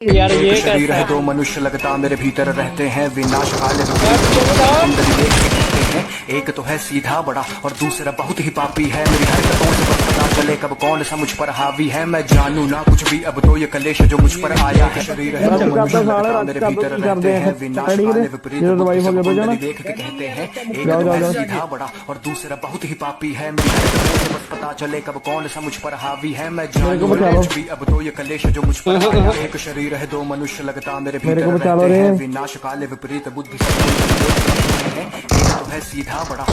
यार ये शरीर कैसा है है? दो मनुष्य लगता मेरे भीतर रहते हैं विनाश काले सुंदरी देख के कहते हैं एक तो है सीधा बड़ा और दूसरा बहुत ही पापी है मेरी हरकतों से बस पता चले कब कौन सा मुझ पर हावी है मैं जानू ना कुछ भी अब तो ये कलेश जो मुझ पर आया है शरीर है दो मनुष्य लगता मेरे भीतर रहते हैं विनाश काले विपरीत सुंदरी देख के कहते हैं एक तो है सीधा बड़ा और दूसरा बहुत ही पापी है मेरी हरकतों से बस पता चले कब कौन सा मुझ पर हावी है मैं जानू ना कुछ भी अब तो ये कलेश जो मुझ पर आया है एक शरीर है दो मनुष्य लगता मेरे भीतर रहते हैं विनाश काले विपरीत बुद्धि है एक तो है सीधा बड़ा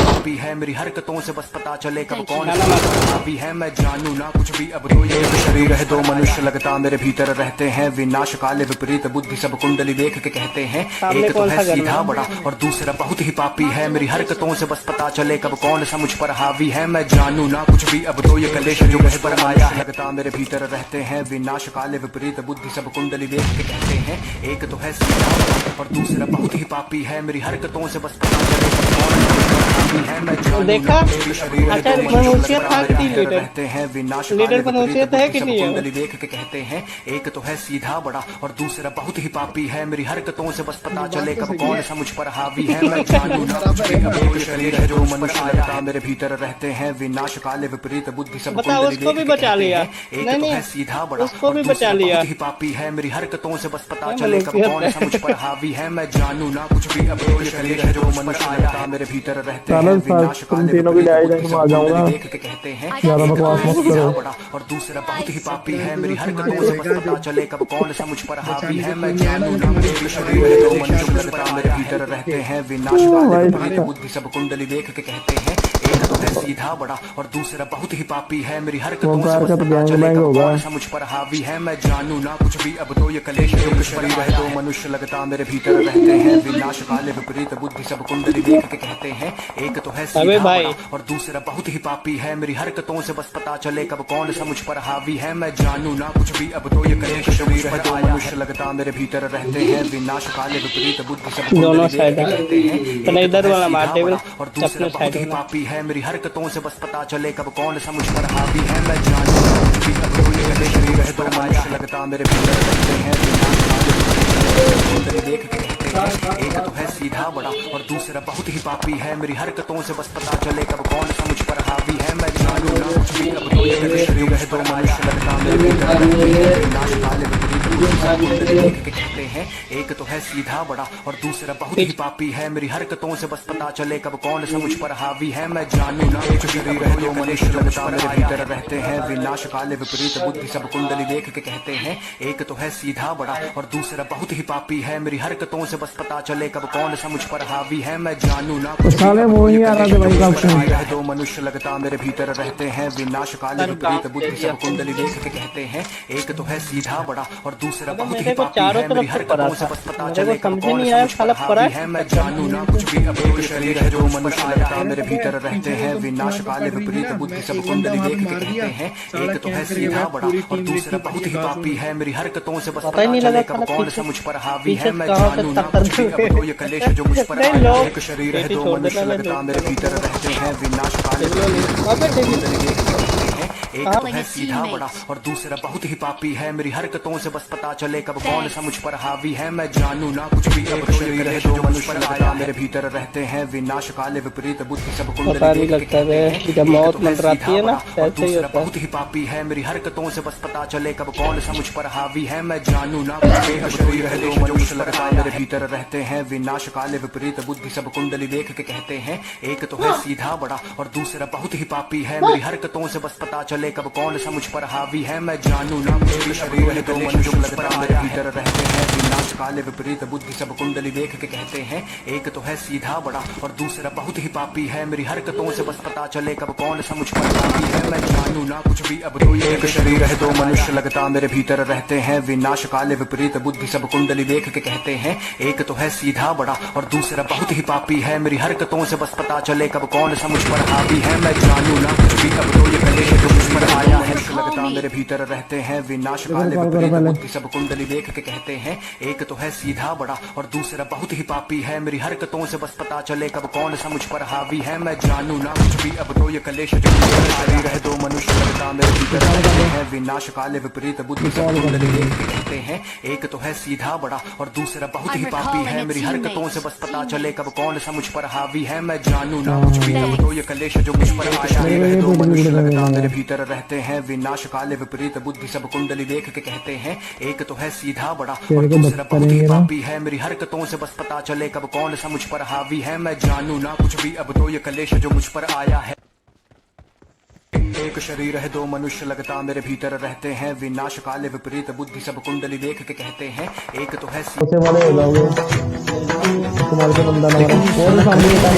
पापी है मेरी हरकतों से बस पता चले कब कौन पापी है मैं जानू ना कुछ भी अब तो ये शरीर है दो मनुष्य लगता मेरे भीतर रहते हैं विनाश काले विपरीत बुद्धि सब कुंडली देख के कहते हैं एक तो है सीधा बड़ा और दूसरा बहुत ही पापी है मेरी हरकतों से बस पता चले कब कौन सा मुझ पर हावी है मैं जानू ना कुछ भी अब तो ये कलेश जो मुझ पर आया लगता मेरे भीतर रहते हैं विनाश काले विपरीत बुद्धि सब कुंडली देख के कहते हैं एक तो है सीधा बड़ा और दूसरा बहुत ही पापी है मेरी हरकतों से बस पता चले कब कौन सा मुझ पर हावी है मैं देखा अच्छा मनोसियत था कि नहीं लीडर रहते हैं विनाश लीडर मनोसियत है कि नहीं है? कुंडली देख के कहते हैं एक तो है सीधा बड़ा और दूसरा बहुत ही पापी है मेरी हरकतों से बस पता चले कब कौन सा मुझ पर हावी है मैं जानू ना कुछ भी अब एक शरीर है जो मनुष्य लगता मेरे भीतर रहते हैं विनाश काले विपरीत बुद्धि सब बता उसको भी बचा लिया एक तो है सीधा बड़ा उसको भी बचा लिया बहुत ही पापी है मेरी हरकतों से बस पता चले कब कौन सा मुझ पर हावी है मैं जानू ना कुछ भी अब एक शरीर है जो मनुष्य लगता मेरे भीतर रहते हैं विनाश काले देख के कहते हैं बड़ा और दूसरा बहुत ही पापी है मेरी हरकतों से बस पता चले कब कौन सा मुझ पर हावी है मैं जानू ना एक शरीर है दो मनुष्य लगता मेरे भीतर रहते हैं विनाश काले बुद्धि सब कुंडली देख के कहते हैं एक तो है सीधा बड़ा और दूसरा बहुत ही पापी है मेरी हरकतों से बस पता चले कब कौन सा मुझ पर हावी है मैं जानू ना कुछ भी अब तो ये कलेश एक शरीर है दो मनुष्य लगता मेरे भीतर रहते हैं विनाश काले विपरीत बुद्धि सब कुंडली देख के कहते हैं एक तो है सीधा बड़ा और दूसरा बहुत ही पापी है मेरी हरकतों से बस पता चले कब कौन सा मुझ पर हावी है मैं जानू ना कुछ भी अब तो ये कलेश शरीर है दो मनुष्य लगता मेरे भीतर रहते हैं विनाश काले विपरीत बुद्धि सब दोनों साइड कहते हैं पहले इधर वाला मार दे और दूसरा बहुत ही पापी है मेरी हरकतों से बस पता चले कब कौन सा मुझ पर हावी है मैं जानू ना कुछ भी अब तो ये कलेश शरीर है दो मनुष्य लगता मेरे भीतर रहते हैं विनाश काले देख के कहते हैं एक तो है सीधा बड़ा और दूसरा बहुत ही पापी है मेरी हरकतों से बस पता चले कब कौन सा मुझ पर हावी है मैं जानू ना कुछ भी अब तो ये शरीर है दो मनुष्य लगता मेरे भीतर रहते हैं विनाश काले विपरीत देख के कहते हैं एक तो है सीधा बड़ा और दूसरा बहुत ही पापी है मेरी हरकतों से बस पता चले कब कौन सा मुझ पर हावी है मैं जानू ना एक शरीर है दो मनुष्य लगता मेरे भीतर रहते हैं विनाश काले विपरीत बुद्धि सब कुंडली देख के कहते हैं एक तो है सीधा बड़ा और दूसरा बहुत ही पापी है मेरी हरकतों से बस पता चले कब कौन सा मुझ पर हावी है मैं जानू ना कुछ है दो मनुष्य लगता मेरे भीतर रहते हैं विनाश काले विपरीत बुद्धि सब कुंडली देख के कहते हैं एक तो है सीधा बड़ा और दूसरा बहुत ही पापी है मेरी हरकतों से बस पता चले कब कौन सा मुझ पर हावी है मैं जानू ना कुछ भी अब एक शरीर है जो मनुष्य लगता मेरे भीतर रहते हैं विनाश काले विपरीत बुद्धि सब कुंडली देख के कहते हैं एक तो है सीधा बड़ा और दूसरा बहुत ही पापी है मेरी हरकतों से बस पता चले कब कौन सा मुझ पर हावी है मैं जानू ना कुछ भी अब तो ये कलेश जो मुझ पर आया एक शरीर है दो मनुष्य लगता मेरे भीतर रहते हैं विनाश काले एक तो है सीधा बड़ा और दूसरा बहुत ही पापी है मेरी हरकतों से बस पता चले कब कौन सा मुझ पर हावी है मैं जानू ना कुछ भी अब शरीर है दो मनुष्य लगता मेरे भीतर रहते हैं विनाश काले विपरीत बुद्धि सब कुंडली लगता है जब मौत मंडराती है ना ऐसे ही होता है बहुत ही पापी है मेरी हरकतों से बस पता चले कब कौन सा मुझ पर हावी है मैं जानू ना कुछ शरीर है दो मनुष्य लगता मेरे भीतर रहते हैं विनाश काले विपरीत बुद्धि सब कुंडली देख के कहते हैं एक तो है सीधा बड़ा और दूसरा बहुत ही पापी है मेरी हरकतों से बस पता चले कब कौन सा मुझ पर हावी है मैं जानू ना एक शरीर है दो मनुष्य लगता मेरे भीतर रहते हैं विनाश काले विपरीत बुद्धि सब कुंडली देख के कहते हैं एक तो है सीधा बड़ा और दूसरा बहुत ही पापी है मेरी हरकतों से बस पता चले कब कौन सा मुझ पर हावी है मैं जानू ना कुछ भी अब तो एक शरीर है दो मनुष्य लगता मेरे भीतर रहते हैं विनाश काले विपरीत बुद्धि सब कुंडली देख के कहते हैं एक तो है सीधा बड़ा और दूसरा बहुत ही पापी है मेरी हरकतों से बस पता चले कब कौन सा मुझ पर हावी है मैं जानू ना कुछ भी अब तो ये कलेश जो पर आया है लगता मेरे भीतर रहते हैं विनाश काले विपरीत बुद्धि सब कुंडली देख के कहते हैं एक तो है सीधा बड़ा और दूसरा बहुत ही पापी है मेरी हरकतों से बस पता चले कब कौन सा मुझ पर हावी है मैं जानू ना कुछ भी अब तो ये कलेश जो शरीर है दो मनुष्य लगता मेरे भीतर रहते हैं विनाश काले विपरीत बुद्धि सब कुंडली देख के कहते हैं एक तो है सीधा बड़ा और दूसरा बहुत ही पापी है मेरी हरकतों से बस पता चले कब कौन सा मुझ पर हावी है मैं जानू ना कुछ भी अब तो ये कलेश जो मुझ पर आया है दो मनुष्य लगता मेरे भीतर रहते हैं विनाश काले विपरीत बुद्धि सब कुंडली देख के कहते हैं एक तो है सीधा बड़ा और दूसरा बहुत ही पापी है मेरी हरकतों से बस पता चले कब कौन सा मुझ पर हावी है मैं जानू ना कुछ भी अब तो ये कलेश जो मुझ पर आया है एक शरीर है दो मनुष्य लगता मेरे भीतर रहते हैं विनाश काले विपरीत बुद्धि सब कुंडली देख के कहते हैं एक तो है वाले हो जाओगे तुम्हारे से बंदा ना और सामने का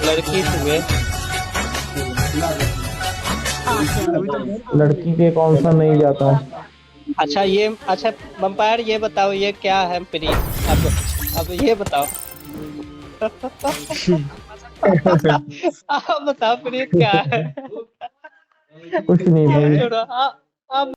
लड़की तुम्हें लड़की के कौन सा नहीं जाता है। अच्छा वंपायर ये बताओ ये क्या है प्री अब ये बताओ आप बताओ प्री क्या है कुछ नहीं भाई। आप